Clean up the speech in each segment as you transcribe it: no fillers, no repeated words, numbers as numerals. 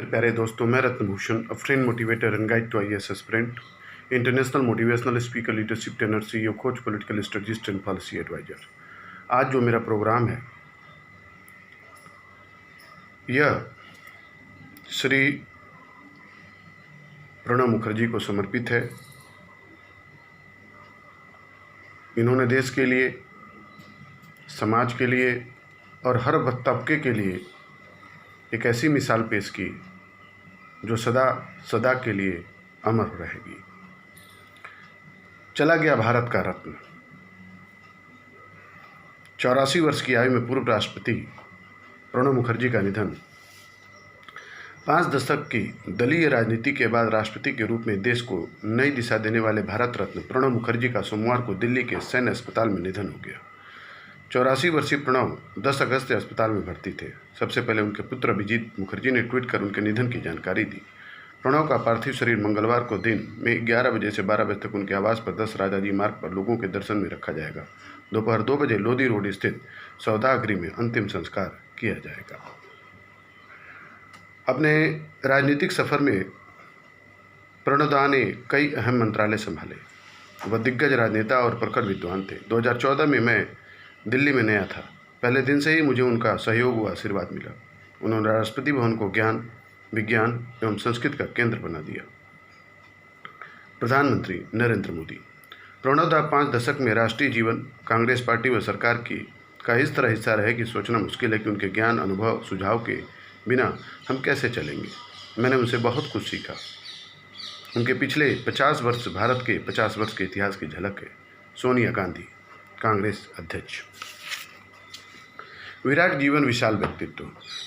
प्यारे दोस्तों, मैं Ratnabhushan, a friend motivator and guide to IAS aspirant, international motivational speaker, leadership trainer, CEO, coach, political strategist and policy adviser. आज जो मेरा programme है यह श्री प्रणब मुखर्जी को समर्पित है। इन्होंने देश के लिए, समाज के लिए और हर तबके के लिए एक ऐसी मिसाल पेश की जो सदा सदा के लिए अमर रहेगी। चला गया भारत का रत्न। 84 वर्ष की आयु में पूर्व राष्ट्रपति प्रणब मुखर्जी का निधन। 5 दशक की दलीय राजनीति के बाद राष्ट्रपति के रूप में देश को नई दिशा देने वाले भारत रत्न प्रणब मुखर्जी का सोमवार को दिल्ली के सैन्य अस्पताल में निधन हो गया। 84 वर्षीय प्रणब 10 अगस्त से अस्पताल में भर्ती थे। सबसे पहले उनके पुत्र अभिजीत मुखर्जी ने ट्वीट कर उनके निधन की जानकारी दी। प्रणब का पार्थिव शरीर मंगलवार को दिन में 11 बजे से 12 बजे तक उनके आवास पर 10 राजाजी मार्ग पर लोगों के दर्शन में रखा जाएगा। दोपहर 2 बजे लोधी रोड स्थित सौदागृह में अंतिम संस्कार किया जाएगा। अपने राजनीतिक सफर में प्रणबदा ने कई अहम मंत्रालय संभाले। वह दिग्गज राजनेता और प्रखर विद्वान थे। 2014 में मैं दिल्ली में नया था। पहले दिन से ही मुझे उनका सहयोग व आशीर्वाद मिला। उन्होंने राष्ट्रपति भवन को ज्ञान, विज्ञान एवं संस्कृत का केंद्र बना दिया। प्रधानमंत्री नरेंद्र मोदी। प्रणबदा 5 दशक में राष्ट्रीय जीवन, कांग्रेस पार्टी व सरकार का इस तरह हिस्सा रहे कि सोचना मुश्किल है कि उनके ज्ञान, अनुभव, सुझाव के बिना हम कैसे चलेंगे। मैंने उनसे बहुत कुछ सीखा। उनके पिछले 50 वर्ष भारत के 50 वर्ष के इतिहास की झलक है। सोनिया गांधी, कांग्रेस अध्यक्ष। विराट जीवन, विशाल व्यक्तित्व।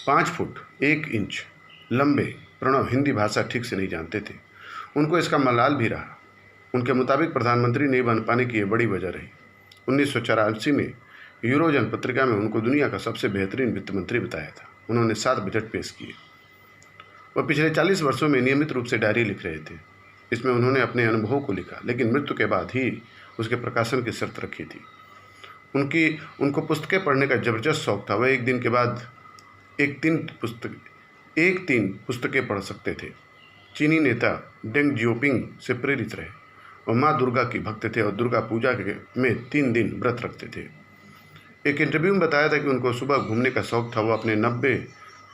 5 फुट 1 इंच लंबे प्रणब हिंदी भाषा ठीक से नहीं जानते थे। उनको इसका मलाल भी रहा। उनके मुताबिक प्रधानमंत्री नहीं बन पाने की ये बड़ी वजह रही। 1984 में यूरोजन पत्रिका में उनको दुनिया का सबसे बेहतरीन वित्त मंत्री बताया था। उन्होंने 7 बजट पेश किए। वह पिछले 40 वर्षों में नियमित रूप से डायरी लिख रहे थे। इसमें उन्होंने अपने अनुभवों को लिखा, लेकिन मृत्यु के बाद ही उसके प्रकाशन की शर्त रखी थी। उनको पुस्तकें पढ़ने का जबरदस्त शौक था। वह एक तीन पुस्तकें पढ़ सकते थे। चीनी नेता डेंग जियोपिंग से प्रेरित रहे। वह माँ दुर्गा की भक्त थे और दुर्गा पूजा में 3 दिन व्रत रखते थे। एक इंटरव्यू में बताया था कि उनको सुबह घूमने का शौक था। वो अपने 90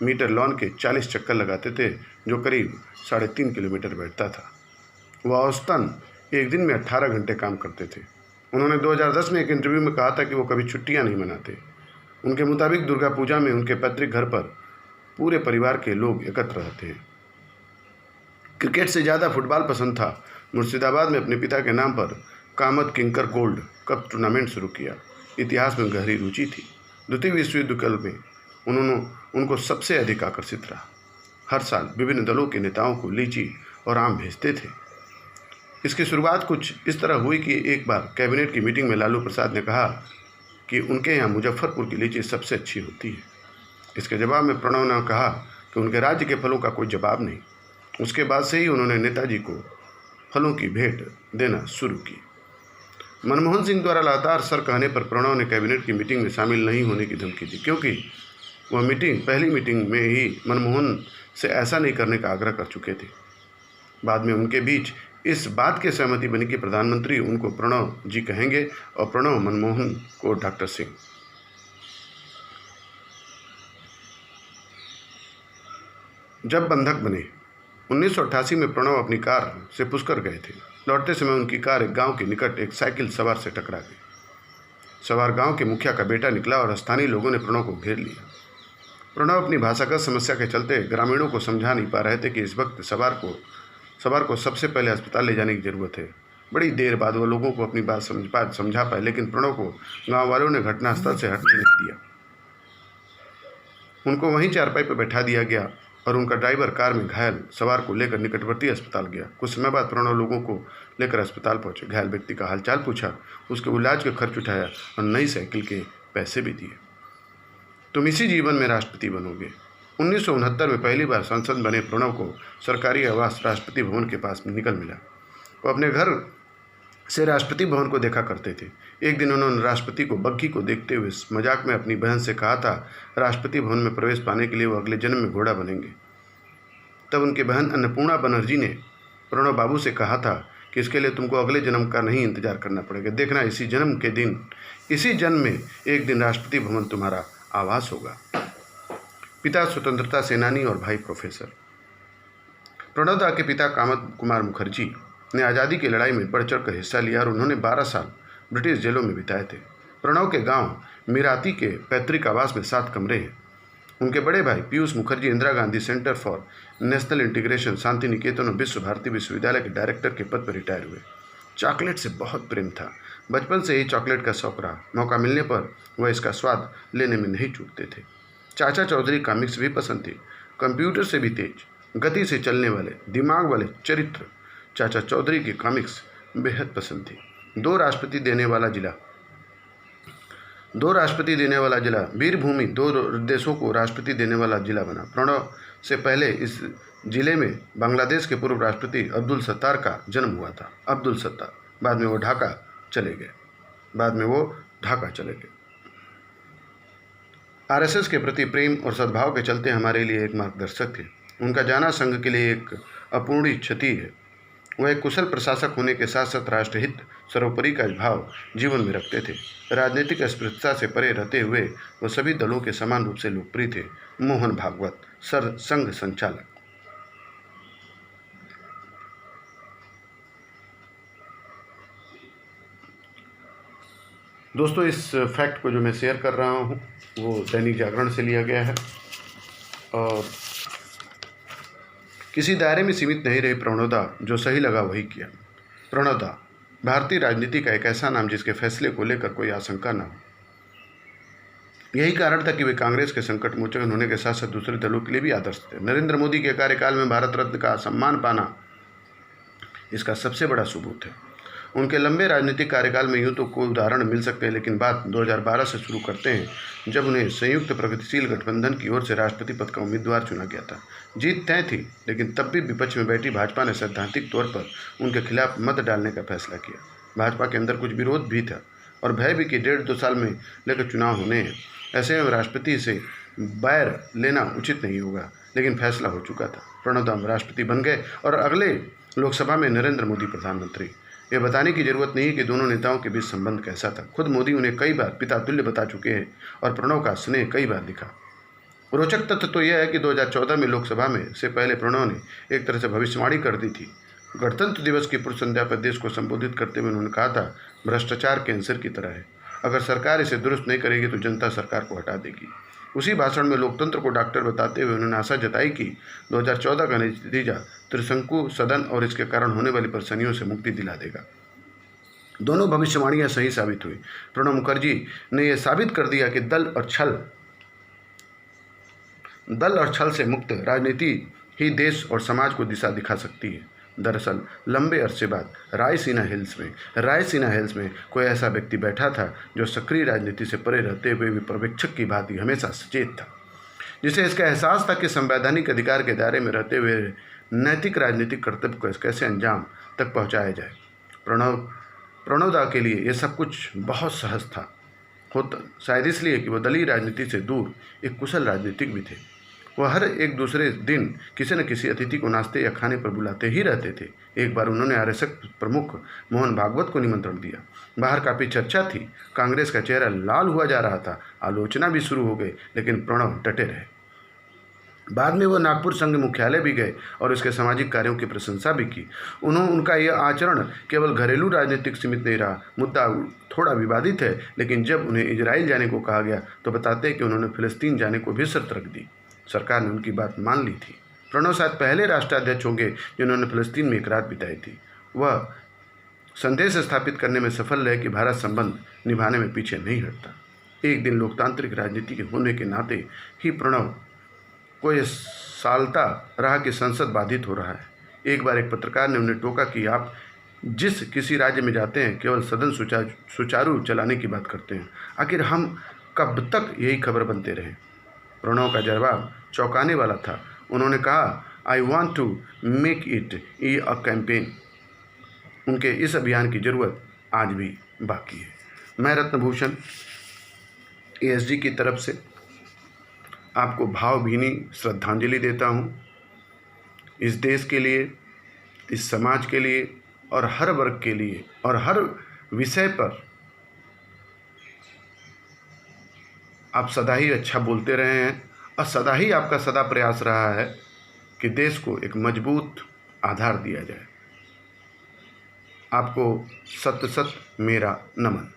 मीटर लॉन के 40 चक्कर लगाते थे, जो करीब 3.5 किलोमीटर बैठता था। वह औसतन एक दिन में 18 घंटे काम करते थे। उन्होंने 2010 में एक इंटरव्यू में कहा था कि वो कभी छुट्टियां नहीं मनाते। उनके मुताबिक दुर्गा पूजा में उनके पैतृक घर पर पूरे परिवार के लोग एकत्र रहते हैं। क्रिकेट से ज़्यादा फुटबॉल पसंद था। मुर्शिदाबाद में अपने पिता के नाम पर कामत किंकर गोल्ड कप टूर्नामेंट शुरू किया। इतिहास में गहरी रुचि थी। द्वितीय विश्व युद्ध काल में उनको सबसे अधिक आकर्षित रहा। हर साल विभिन्न दलों के नेताओं को लीची और आम भेजते थे। इसकी शुरुआत कुछ इस तरह हुई कि एक बार कैबिनेट की मीटिंग में लालू प्रसाद ने कहा कि उनके यहाँ मुजफ्फरपुर की लीची सबसे अच्छी होती है। इसके जवाब में प्रणब ने कहा कि उनके राज्य के फलों का कोई जवाब नहीं। उसके बाद से ही उन्होंने नेताजी को फलों की भेंट देना शुरू की। मनमोहन सिंह द्वारा लगातार सर कहने पर प्रणब ने कैबिनेट की मीटिंग में शामिल नहीं होने की धमकी दी, क्योंकि वह पहली मीटिंग में ही मनमोहन से ऐसा नहीं करने का आग्रह कर चुके थे। बाद में उनके बीच इस बात की सहमति बनी कि प्रधानमंत्री उनको प्रणब जी कहेंगे और प्रणब मनमोहन को डॉक्टर सिंह। जब बंधक बने। 1988 में प्रणब अपनी कार से पुष्कर गए थे। लौटते समय उनकी कार एक गांव के निकट एक साइकिल सवार से टकरा गई। सवार गांव के मुखिया का बेटा निकला और स्थानीय लोगों ने प्रणब को घेर लिया। प्रणब अपनी भाषागत समस्या के चलते ग्रामीणों को समझा नहीं पा रहे थे कि इस वक्त सवार को सबसे पहले अस्पताल ले जाने की जरूरत है। बड़ी देर बाद वो लोगों को अपनी बात समझा पाए, लेकिन प्रणब को गांव वालों ने घटनास्थल से हटने नहीं दिया। उनको वहीं चारपाई पर बैठा दिया गया और उनका ड्राइवर कार में घायल सवार को लेकर निकटवर्ती अस्पताल गया। कुछ समय बाद प्रणब लोगों को लेकर अस्पताल पहुंचे। घायल व्यक्ति का हालचाल पूछा, उसके इलाज का खर्च उठाया और नई साइकिल के पैसे भी दिए। तुम इसी जीवन में राष्ट्रपति बनोगे। 1969 में पहली बार सांसद बने प्रणब को सरकारी आवास राष्ट्रपति भवन के पास निकल मिला। वो अपने घर से राष्ट्रपति भवन को देखा करते थे। एक दिन उन्होंने राष्ट्रपति को बग्घी को देखते हुए मजाक में अपनी बहन से कहा था, राष्ट्रपति भवन में प्रवेश पाने के लिए वो अगले जन्म में घोड़ा बनेंगे। तब उनकी बहन अन्नपूर्णा बनर्जी ने प्रणव बाबू से कहा था कि इसके लिए तुमको अगले जन्म का नहीं इंतजार करना पड़ेगा, देखना इसी जन्म में एक दिन राष्ट्रपति भवन तुम्हारा आवास होगा। पिता स्वतंत्रता सेनानी और भाई प्रोफेसर। प्रणव दा के पिता कामत कुमार मुखर्जी ने आज़ादी की लड़ाई में बढ़ चढ़ कर हिस्सा लिया और उन्होंने 12 साल ब्रिटिश जेलों में बिताए थे। प्रणव के गांव मीराती के पैतृक आवास में 7 कमरे हैं। उनके बड़े भाई Piyush Mukherjee Indira Gandhi centre for national integration Shanti Niketan और विश्व भारती विश्वविद्यालय के डायरेक्टर के पद पर रिटायर हुए। चॉकलेट से बहुत प्रेम था। बचपन से ही चॉकलेट का शौक रहा। मौका मिलने पर वह इसका स्वाद लेने में नहीं चूकते थे। चाचा चौधरी कॉमिक्स भी पसंद थी। कंप्यूटर से भी तेज गति से चलने वाले दिमाग वाले चरित्र चाचा चौधरी की कॉमिक्स बेहद पसंद थी। 2 राष्ट्रपति देने वाला जिला वीरभूमि 2 देशों को राष्ट्रपति देने वाला जिला बना। प्रणव से पहले इस जिले में बांग्लादेश के पूर्व राष्ट्रपति अब्दुल सत्तार का जन्म हुआ था। अब्दुल सत्तार बाद में वो ढाका चले गए। आरएसएस के प्रति प्रेम और सद्भाव के चलते हमारे लिए एक मार्गदर्शक थे। उनका जाना संघ के लिए एक अपूर्णीय क्षति है। वह एक कुशल प्रशासक होने के साथ साथ राष्ट्रहित सर्वोपरि का भाव जीवन में रखते थे। राजनीतिक अस्पृश्यता से परे रहते हुए वह सभी दलों के समान रूप से लोकप्रिय थे। मोहन भागवत संघ संचालक। दोस्तों, इस फैक्ट को जो मैं शेयर कर रहा हूँ वो दैनिक जागरण से लिया गया है और किसी दायरे में सीमित नहीं रहे प्रणव दा। जो सही लगा वही किया। प्रणव दा भारतीय राजनीति का एक ऐसा नाम जिसके फैसले को लेकर कोई आशंका न हो। यही कारण था कि वे कांग्रेस के संकट मोचन होने के साथ साथ दूसरे दलों के लिए भी आदर्श थे। नरेंद्र मोदी के कार्यकाल में भारत रत्न का सम्मान पाना इसका सबसे बड़ा सबूत है। उनके लंबे राजनीतिक कार्यकाल में यूँ तो कोई उदाहरण मिल सकते हैं, लेकिन बात 2012 से शुरू करते हैं जब उन्हें संयुक्त प्रगतिशील गठबंधन की ओर से राष्ट्रपति पद का उम्मीदवार चुना गया था। जीत तय थी, लेकिन तब भी विपक्ष में बैठी भाजपा ने सैद्धांतिक तौर पर उनके खिलाफ मत डालने का फैसला किया। भाजपा के अंदर कुछ विरोध भी था और भय भी कि 1.5-2 साल में लेकर चुनाव होने हैं, ऐसे में राष्ट्रपति से बैर लेना उचित नहीं होगा, लेकिन फैसला हो चुका था। प्रणव दा राष्ट्रपति बन गए और अगले लोकसभा में नरेंद्र मोदी प्रधानमंत्री। ये बताने की जरूरत नहीं कि दोनों नेताओं के बीच संबंध कैसा था। खुद मोदी उन्हें कई बार पिता तुल्य बता चुके हैं और प्रणव का स्नेह कई बार दिखा। रोचक तथ्य तो यह है कि 2014 में लोकसभा में से पहले प्रणव ने एक तरह से भविष्यवाणी कर दी थी। गणतंत्र दिवस की पूर्व संध्या पर देश को संबोधित करते हुए उन्होंने कहा था, भ्रष्टाचार कैंसर की तरह है, अगर सरकार इसे दुरुस्त नहीं करेगी तो जनता सरकार को हटा देगी। उसी भाषण में लोकतंत्र को डॉक्टर बताते हुए उन्होंने आशा जताई कि 2014 का नतीजा त्रिशंकु सदन और इसके कारण होने वाली परेशानियों से मुक्ति दिला देगा। दोनों भविष्यवाणियां सही साबित हुई। प्रणब मुखर्जी ने यह साबित कर दिया कि दल और छल से मुक्त राजनीति ही देश और समाज को दिशा दिखा सकती है। दरअसल लंबे अरसे बाद रायसीना हिल्स में कोई ऐसा व्यक्ति बैठा था जो सक्रिय राजनीति से परे रहते हुए भी पर्यवेक्षक की भांति हमेशा सचेत था, जिसे इसका एहसास था कि संवैधानिक अधिकार के दायरे में रहते हुए नैतिक राजनीतिक कर्तव्य को कैसे अंजाम तक पहुंचाया जाए। प्रणव दा के लिए यह सब कुछ बहुत सहज था, शायद इसलिए कि वह दलीय राजनीति से दूर एक कुशल राजनीतिक भी थे। वह हर एक दूसरे दिन किसी न किसी अतिथि को नाश्ते या खाने पर बुलाते ही रहते थे। एक बार उन्होंने आरएसएस प्रमुख मोहन भागवत को निमंत्रण दिया। बाहर काफ़ी चर्चा थी, कांग्रेस का चेहरा लाल हुआ जा रहा था, आलोचना भी शुरू हो गई, लेकिन प्रणव डटे रहे। बाद में वह नागपुर संघ मुख्यालय भी गए और उसके सामाजिक कार्यों की प्रशंसा भी की। उनका यह आचरण केवल घरेलू राजनीतिक सीमित नहीं रहा। मुद्दा थोड़ा विवादित है, लेकिन जब उन्हें इजराइल जाने को कहा गया तो बताते हैं कि उन्होंने फिलिस्तीन जाने को भी शर्त रख दी। सरकार ने उनकी बात मान ली थी। प्रणव शायद पहले राष्ट्राध्यक्ष होंगे जिन्होंने फिलिस्तीन में एक रात बिताई थी। वह संदेश स्थापित करने में सफल रहे कि भारत संबंध निभाने में पीछे नहीं हटता। एक दिन लोकतांत्रिक राजनीति के होने के नाते ही प्रणव को यह सालता रहा कि संसद बाधित हो रहा है। एक बार एक पत्रकार ने उन्हें टोका कि आप जिस किसी राज्य में जाते हैं केवल सदन सुचारू चलाने की बात करते हैं, आखिर हम कब तक यही खबर बनते रहे। प्रणव का जवाब चौंकाने वाला था। उन्होंने कहा, I want to make it a campaign. उनके इस अभियान की ज़रूरत आज भी बाकी है। मैं रत्नभूषण ASG की तरफ से आपको भावभीनी श्रद्धांजलि देता हूँ। इस देश के लिए, इस समाज के लिए और हर वर्ग के लिए और हर विषय पर आप सदा ही अच्छा बोलते रहे हैं और सदा ही आपका सदा प्रयास रहा है कि देश को एक मजबूत आधार दिया जाए। आपको सत सत मेरा नमन।